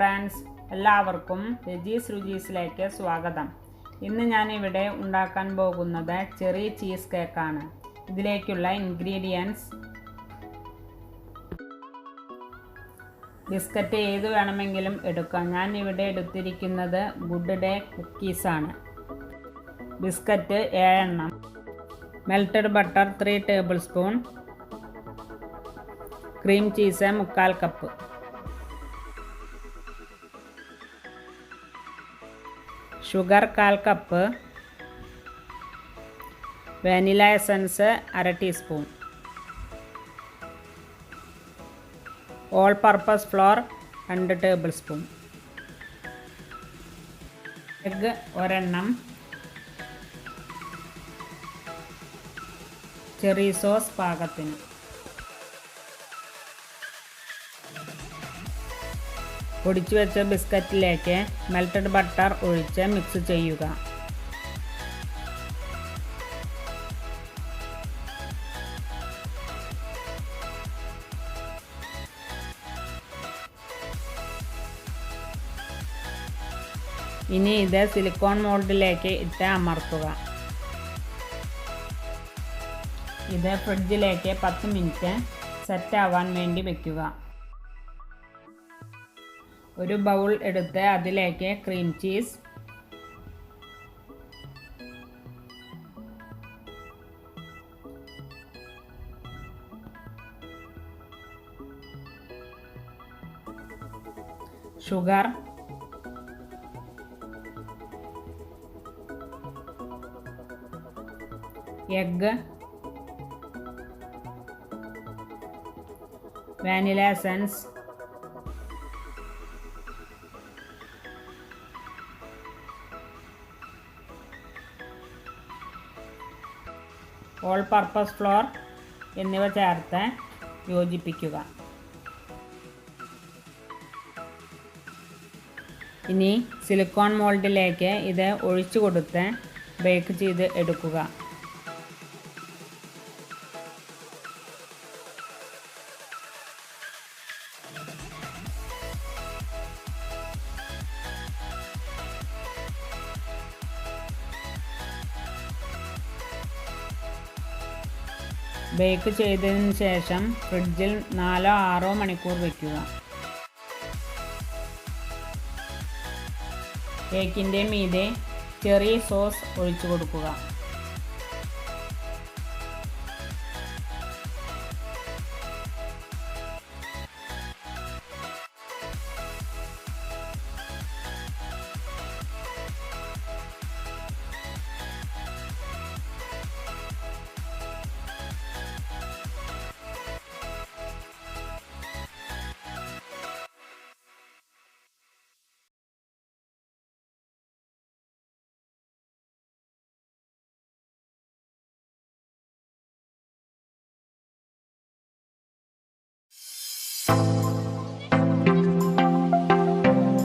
Friends, എല്ലാവർക്കും രുജീസിലേക്ക് സ്വാഗതം. ഇന്ന് ഞാൻ ഇവിടെ ഉണ്ടാക്കാൻ പോകുന്നത് ചെറി ചീസ് കേക്കാണ്. ഇതിലേക്കുള്ള ഇൻഗ്രീഡിയൻസ്: ബിസ്ക്കറ്റ് ഏത് വേണമെങ്കിലും എടുക്കാം. ഞാൻ ഇവിടെ എടുത്തിരിക്കുന്നത് ഗുഡ് ഡേ കുക്കീസാണ്. ബിസ്ക്കറ്റ് 7 എണ്ണം, melted butter 3 table spoon, cream cheese 3/4 cup, sugar 1/4 cup, vanilla essence 1/2 teaspoon, all purpose floor 2 table spoon, egg 1 എണ്ണം, ചെറി സോസ് പാകത്തിന്. പൊടിച്ചു വെച്ച ബിസ്ക്കറ്റിലേക്ക് മെൽറ്റഡ് ബട്ടർ ഒഴിച്ച് മിക്സ് ചെയ്യുക. ഇനി ഇത് സിലിക്കോൺ മോൾഡിലേക്ക് ഇട്ട് അമർത്തുക. ഇത് ഫ്രിഡ്ജിലേക്ക് 10 മിനിറ്റ് സെറ്റ് ആവാൻ വേണ്ടി വെക്കുക. ഒരു ബൗൾ എടുത്ത് അതിലേക്ക് cream cheese, sugar, egg, vanilla essence, all purpose floor എന്നിവ ചേർത്ത് യോജിപ്പിക്കുക. ഇനി സിലിക്കോൺ മോൾഡിലേക്ക് ഇത് ഒഴിച്ചു കൊടുത്ത് ബേക്ക് ചെയ്ത് എടുക്കുക. ബേക്ക് ചെയ്തതിന് ശേഷം ഫ്രിഡ്ജിൽ 4-6 മണിക്കൂർ വയ്ക്കുക. കേക്കിൻ്റെ മീതെ ചെറി സോസ് ഒഴിച്ചു കൊടുക്കുക.